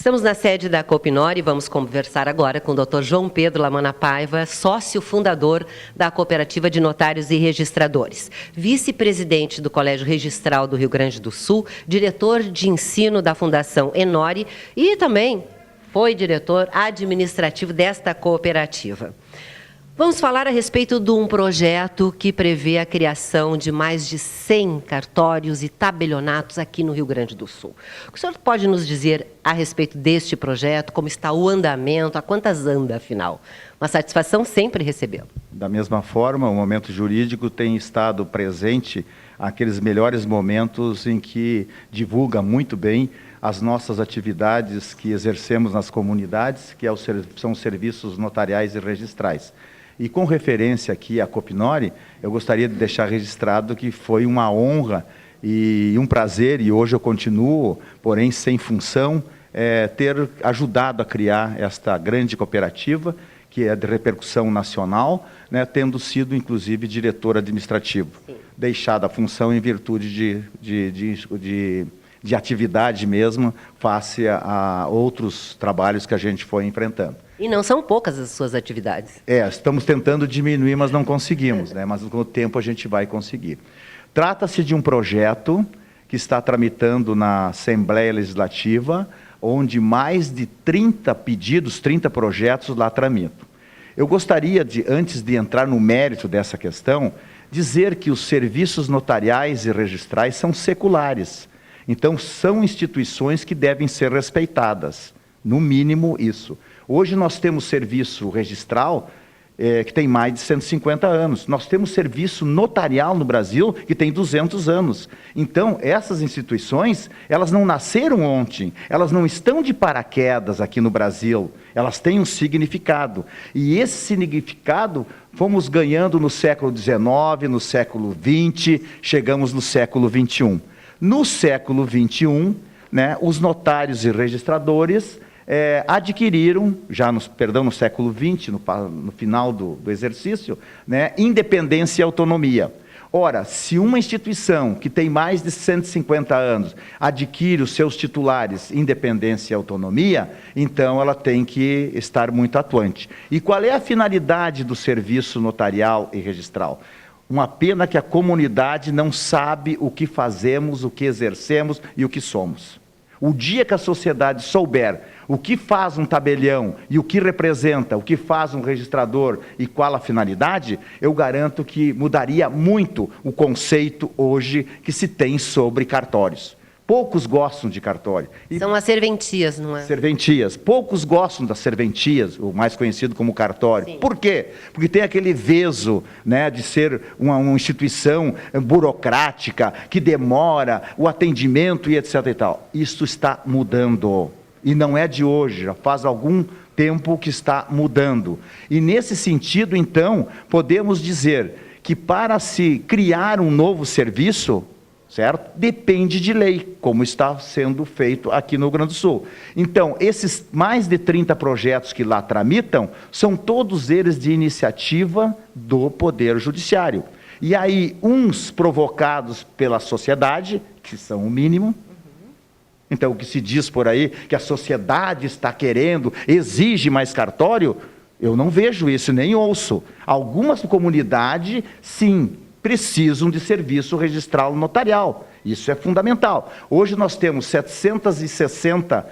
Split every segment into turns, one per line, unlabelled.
Estamos na sede da Copinor e vamos conversar agora com o Dr. João Pedro Lamana Paiva, sócio fundador da Cooperativa de Notários e Registradores, vice-presidente do Colégio Registral do Rio Grande do Sul, diretor de ensino da Fundação Enori e também foi diretor administrativo desta cooperativa. Vamos falar a respeito de um projeto que prevê a criação de mais de 100 cartórios e tabelionatos aqui no Rio Grande do Sul. O que o senhor pode nos dizer a respeito deste projeto, como está o andamento, a quantas anda, afinal? Uma satisfação sempre recebê-lo.
Da mesma forma, o momento jurídico tem estado presente aqueles melhores momentos em que divulga muito bem as nossas atividades que exercemos nas comunidades, que são os serviços notariais e registrais. E com referência aqui à Copinor, eu gostaria de deixar registrado que foi uma honra e um prazer, e hoje eu continuo, porém sem função, ter ajudado a criar esta grande cooperativa, que é de repercussão nacional, né, tendo sido, inclusive, diretor administrativo. Sim. Deixada a função em virtude de atividade mesmo, face a outros trabalhos que a gente foi enfrentando.
E não são poucas as suas atividades.
Estamos tentando diminuir, mas não conseguimos, né? Mas com o tempo a gente vai conseguir. Trata-se de um projeto que está tramitando na Assembleia Legislativa, onde mais de 30 pedidos, 30 projetos lá tramitam. Eu gostaria de, antes de entrar no mérito dessa questão, dizer que os serviços notariais e registrais são seculares. Então, são instituições que devem ser respeitadas, no mínimo isso. Hoje nós temos serviço registral que tem mais de 150 anos. Nós temos serviço notarial no Brasil que tem 200 anos. Então, essas instituições, elas não nasceram ontem, elas não estão de paraquedas aqui no Brasil, elas têm um significado. E esse significado fomos ganhando no século XIX, no século XX, chegamos no século XXI. No século XXI, né, os notários e registradores adquiriram, já no século XX, no final do exercício, né, independência e autonomia. Ora, se uma instituição que tem mais de 150 anos adquire os seus titulares independência e autonomia, então ela tem que estar muito atuante. E qual é a finalidade do serviço notarial e registral? Uma pena que a comunidade não sabe o que fazemos, o que exercemos e o que somos. O dia que a sociedade souber o que faz um tabelião e o que representa, o que faz um registrador e qual a finalidade, eu garanto que mudaria muito o conceito hoje que se tem sobre cartórios. Poucos gostam de cartório.
São as serventias, não é?
Serventias. Poucos gostam das serventias, o mais conhecido como cartório. Sim. Por quê? Porque tem aquele veso, né, de ser uma instituição burocrática, que demora o atendimento e etc. e tal. Isso está mudando. E não é de hoje, já faz algum tempo que está mudando. E nesse sentido, então, podemos dizer que para se criar um novo serviço, certo? Depende de lei, como está sendo feito aqui no Rio Grande do Sul. Então, esses mais de 30 projetos que lá tramitam, são todos eles de iniciativa do Poder Judiciário. E aí, uns provocados pela sociedade, que são o mínimo. Então, o que se diz por aí, que a sociedade está querendo, exige mais cartório, eu não vejo isso, nem ouço. Algumas comunidades, sim, precisam de serviço registral notarial. Isso é fundamental. Hoje nós temos 760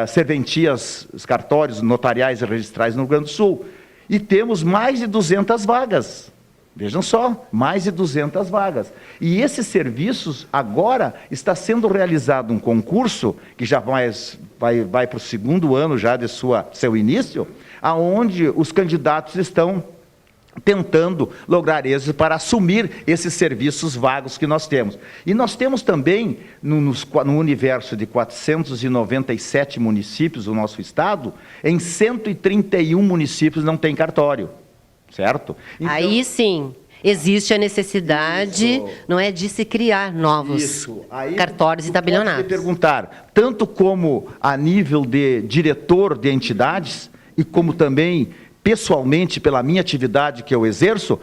serventias, cartórios notariais e registrais no Rio Grande do Sul. E temos mais de 200 vagas. Vejam só, mais de 200 vagas. E esses serviços, agora, está sendo realizado um concurso, que já vai para o segundo ano já de seu início, aonde os candidatos estão tentando lograr êxito para assumir esses serviços vagos que nós temos. E nós temos também, no universo de 497 municípios do nosso estado, em 131 municípios não tem cartório. Certo? Então,
aí sim, existe a necessidade, não é, de se criar novos cartórios e tabelionatos.
Pode perguntar, tanto como a nível de diretor de entidades, e como também pessoalmente pela minha atividade que eu exerço,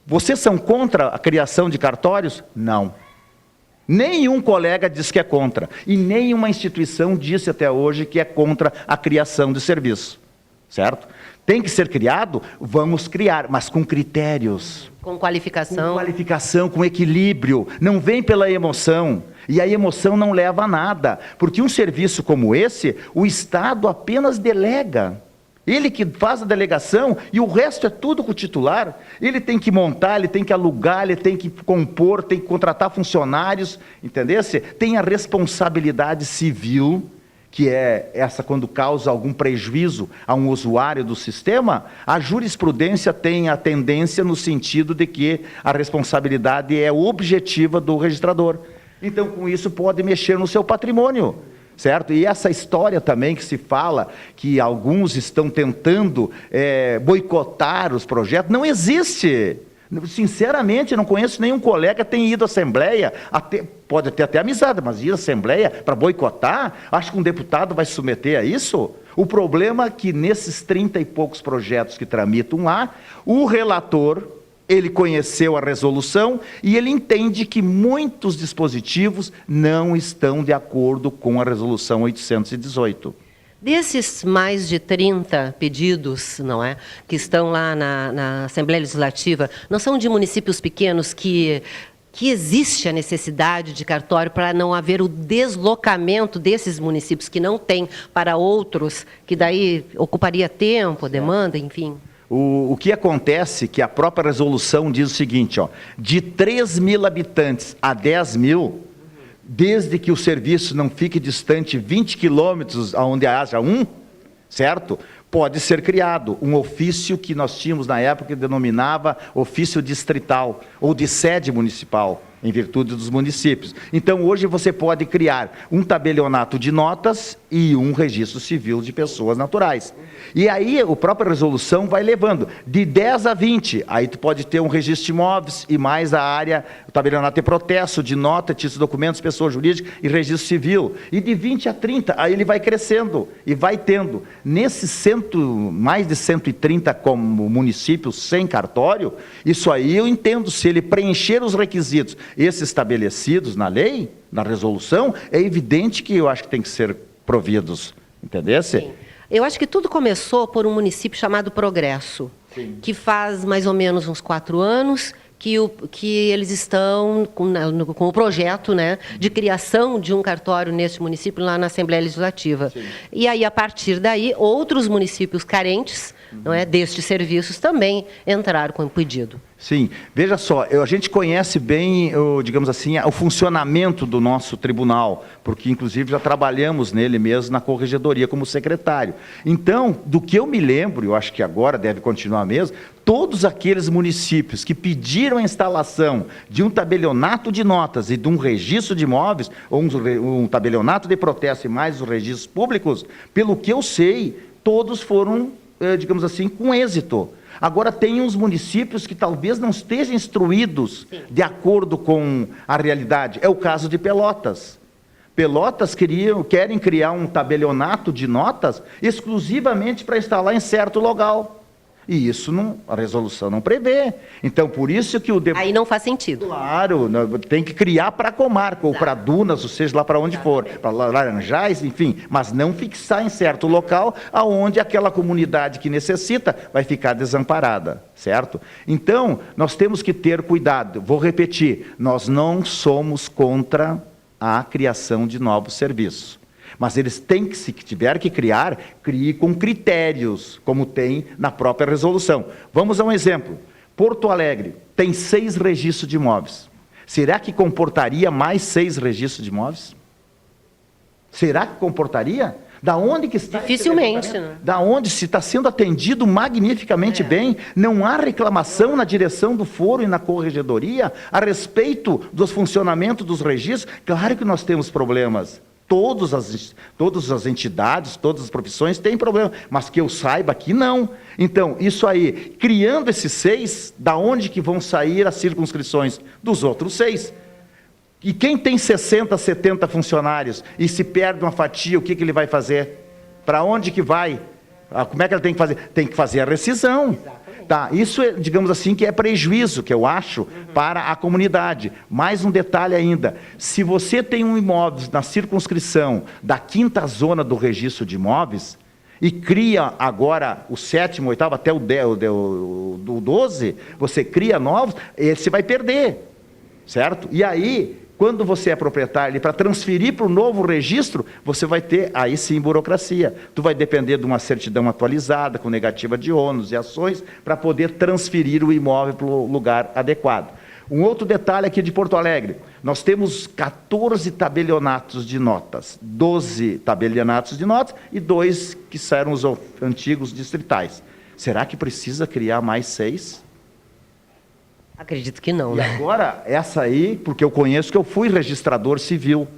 vocês são contra a criação de cartórios? Não. Nenhum colega diz que é contra. E nenhuma instituição disse até hoje que é contra a criação de serviço. Certo? Tem que ser criado? Vamos criar, mas com critérios.
Com qualificação.
Com qualificação, com equilíbrio. Não vem pela emoção. E a emoção não leva a nada. Porque um serviço como esse, o Estado apenas delega. Ele que faz a delegação e o resto é tudo com o titular. Ele tem que montar, ele tem que alugar, ele tem que compor, tem que contratar funcionários, entendesse? Tem a responsabilidade civil, que é essa quando causa algum prejuízo a um usuário do sistema. A jurisprudência tem a tendência no sentido de que a responsabilidade é objetiva do registrador. Então, com isso, pode mexer no seu patrimônio. Certo? E essa história também que se fala que alguns estão tentando boicotar os projetos, não existe. Sinceramente, não conheço nenhum colega que tenha ido à Assembleia, pode ter até amizade, mas ir à Assembleia para boicotar, acho que um deputado vai se submeter a isso? O problema é que nesses 30 e poucos projetos que tramitam lá, o relator, ele conheceu a resolução e ele entende que muitos dispositivos não estão de acordo com a resolução 818.
Desses mais de 30 pedidos, não é, que estão lá na Assembleia Legislativa, não são de municípios pequenos que existe a necessidade de cartório para não haver o deslocamento desses municípios que não têm para outros, que daí ocuparia tempo, demanda, enfim?
O que acontece é que a própria resolução diz o seguinte, ó, de 3.000 habitantes a 10.000, desde que o serviço não fique distante 20 quilômetros aonde haja um, certo? Pode ser criado um ofício que nós tínhamos na época que denominava ofício distrital ou de sede municipal, em virtude dos municípios. Então, hoje você pode criar um tabelionato de notas e um registro civil de pessoas naturais. E aí, a própria resolução vai levando de 10 a 20. Aí tu pode ter um registro de imóveis e mais a área, o tabelionato de protesto, de nota, títulos de documentos, pessoa jurídica e registro civil. E de 20 a 30, aí ele vai crescendo e vai tendo. Nesses mais de 130 como municípios sem cartório, isso aí eu entendo, se ele preencher os requisitos esses estabelecidos na lei, na resolução, é evidente que eu acho que tem que ser providos, entendesse?
Sim. Eu acho que tudo começou por um município chamado Progresso, sim, que faz mais ou menos uns 4 anos que eles estão com o projeto, né, de criação de um cartório neste município lá na Assembleia Legislativa. Sim. E aí, a partir daí, outros municípios carentes, não é, destes serviços também entraram com o pedido.
Sim, veja só, a gente conhece bem, digamos assim, o funcionamento do nosso tribunal, porque inclusive já trabalhamos nele mesmo na corregedoria como secretário. Então, do que eu me lembro, eu acho que agora deve continuar mesmo, todos aqueles municípios que pediram a instalação de um tabelionato de notas e de um registro de imóveis, ou um tabelionato de protesto e mais os registros públicos, pelo que eu sei, todos foram, digamos assim, com êxito. Agora, tem uns municípios que talvez não estejam instruídos de acordo com a realidade. É o caso de Pelotas. Pelotas querem criar um tabelionato de notas exclusivamente para instalar em certo local. E isso a resolução não prevê. Então, por isso que
Aí não faz sentido.
Claro, tem que criar para a comarca, ou para Dunas, ou seja, lá para onde for, para Laranjais, enfim, mas não fixar em certo local aonde aquela comunidade que necessita vai ficar desamparada, certo? Então, nós temos que ter cuidado. Vou repetir, nós não somos contra a criação de novos serviços. Mas eles têm que, se tiver que criar, crie com critérios, como tem na própria resolução. Vamos a um exemplo. Porto Alegre tem 6 registros de imóveis. Será que comportaria mais 6 registros de imóveis? Será que comportaria? Da onde que está?
Dificilmente, né?
Da onde se está sendo atendido magnificamente bem, não há reclamação na direção do foro e na corregedoria a respeito dos funcionamentos dos registros. Claro que nós temos problemas. Todas as entidades, todas as profissões têm problema, mas que eu saiba aqui não. Então, isso aí, criando esses 6, da onde que vão sair as circunscrições dos outros 6? E quem tem 60, 70 funcionários e se perde uma fatia, o que ele vai fazer? Para onde que vai? Como é que ele tem que fazer? Tem que fazer a rescisão. Exatamente. Tá, isso é, digamos assim, que é prejuízo, que eu acho, para a comunidade. Mais um detalhe ainda, se você tem um imóvel na circunscrição da 5ª zona do registro de imóveis, e cria agora o 7º, 8º, até o 12, você cria novos, você vai perder, certo? E aí, quando você é proprietário, para transferir para o novo registro, você vai ter, aí sim, burocracia. Tu vai depender de uma certidão atualizada, com negativa de ônus e ações, para poder transferir o imóvel para o lugar adequado. Um outro detalhe aqui de Porto Alegre, nós temos 14 tabelionatos de notas, 12 tabelionatos de notas e 2 que eram os antigos distritais. Será que precisa criar mais 6?
Acredito que não,
E
né?
agora, essa aí, porque eu conheço que eu fui registrador civil.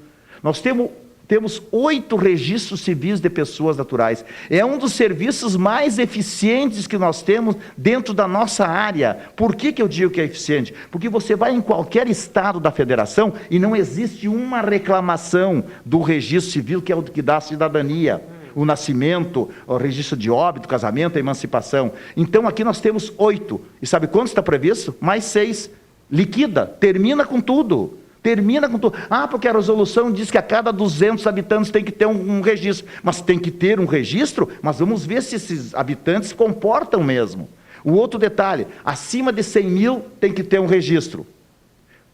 Nós temos 8 registros civis de pessoas naturais. É um dos serviços mais eficientes que nós temos dentro da nossa área. Por que eu digo que é eficiente? Porque você vai em qualquer estado da federação e não existe uma reclamação do registro civil, que é o que dá a cidadania. O nascimento, o registro de óbito, casamento, a emancipação. Então, aqui nós temos 8. E sabe quanto está previsto? Mais 6. Liquida, termina com tudo. Termina com tudo. Ah, porque a resolução diz que a cada 200 habitantes tem que ter um registro. Mas tem que ter um registro, mas vamos ver se esses habitantes se comportam mesmo. O outro detalhe, acima de 100 mil tem que ter um registro.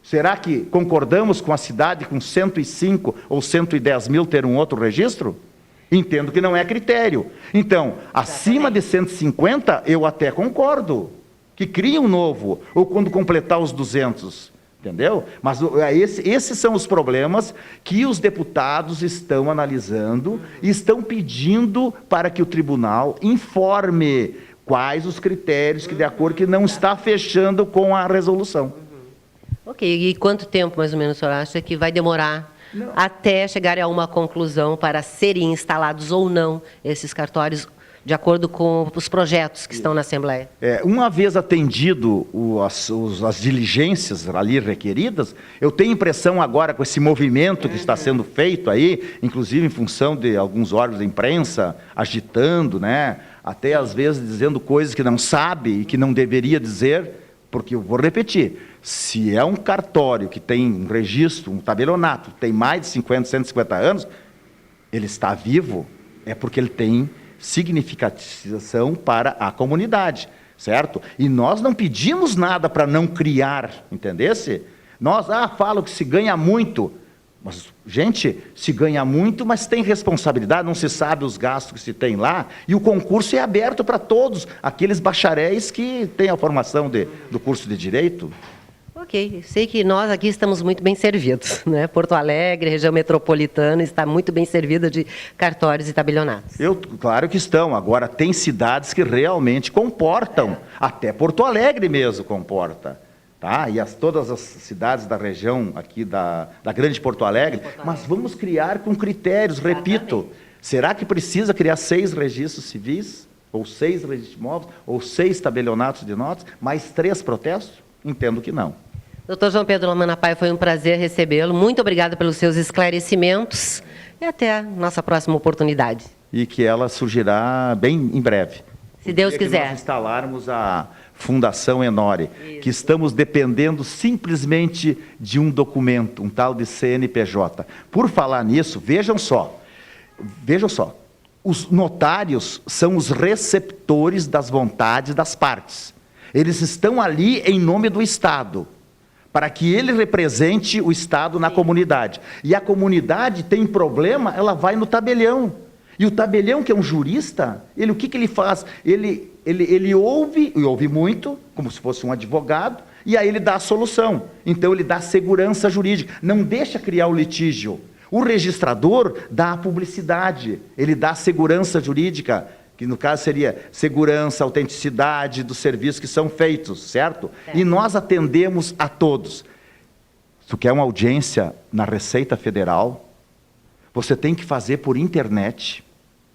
Será que concordamos com a cidade com 105 ou 110 mil ter um outro registro? Entendo que não é critério. Então, acima de 150, eu até concordo. Que crie um novo, ou quando completar os 200. Entendeu? Mas esses são os problemas que os deputados estão analisando e estão pedindo para que o tribunal informe quais os critérios que, de acordo, que não está fechando com a resolução.
Ok, e quanto tempo, mais ou menos, o senhor acha que vai demorar até chegar a uma conclusão para serem instalados ou não esses cartórios, de acordo com os projetos que estão na Assembleia?
Uma vez atendido as diligências ali requeridas, eu tenho impressão agora com esse movimento que está sendo feito aí, inclusive em função de alguns órgãos da imprensa agitando, né? Até às vezes dizendo coisas que não sabe e que não deveria dizer, porque eu vou repetir, se é um cartório que tem um registro, um tabelionato, tem mais de 50, 150 anos, ele está vivo, é porque ele tem significação para a comunidade, certo? E nós não pedimos nada para não criar, entendesse? Nós, falam que se ganha muito, mas, gente, se ganha muito, mas tem responsabilidade, não se sabe os gastos que se tem lá, e o concurso é aberto para todos, aqueles bacharéis que têm a formação do curso de Direito.
Ok, sei que nós aqui estamos muito bem servidos, né? Porto Alegre, região metropolitana, está muito bem servida de cartórios e tabelionatos.
Claro que estão. Agora, tem cidades que realmente comportam, até Porto Alegre mesmo comporta. Tá? E todas as cidades da região aqui da grande Porto Alegre, mas vamos criar com critérios, repito. Será que precisa criar 6 registros civis, ou 6 registros de imóveis, ou 6 tabelionatos de notas, mais 3 protestos? Entendo que não.
Doutor João Pedro Lamana Paiva, foi um prazer recebê-lo. Muito obrigada pelos seus esclarecimentos e até a nossa próxima oportunidade.
E que ela surgirá bem em breve.
Se Deus quiser.
Que nós instalarmos a Fundação Enore, que estamos dependendo simplesmente de um documento, um tal de CNPJ. Por falar nisso, vejam só, os notários são os receptores das vontades das partes. Eles estão ali em nome do Estado, para que ele represente o Estado na comunidade. E a comunidade tem problema, ela vai no tabelião. E o tabelião, que é um jurista, o que ele faz? Ele ouve, e ouve muito, como se fosse um advogado, e aí ele dá a solução. Então ele dá segurança jurídica, não deixa criar o litígio. O registrador dá a publicidade, ele dá a segurança jurídica, que no caso seria segurança, autenticidade dos serviços que são feitos, certo? E nós atendemos a todos. Se tu quer uma audiência na Receita Federal, você tem que fazer por internet,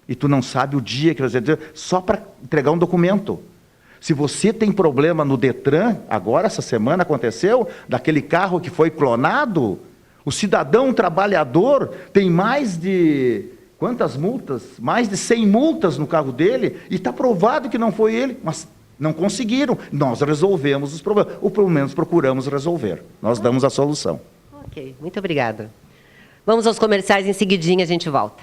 e tu não sabe o dia que você vai dizer, só para entregar um documento. Se você tem problema no Detran, agora essa semana aconteceu, daquele carro que foi clonado, o cidadão trabalhador tem mais de... quantas multas? Mais de 100 multas no carro dele, e está provado que não foi ele, mas Não conseguiram. Nós resolvemos os problemas. Ou pelo menos procuramos resolver. Nós damos a solução.
Ok, muito obrigada. Vamos aos comerciais, em seguidinha a gente volta.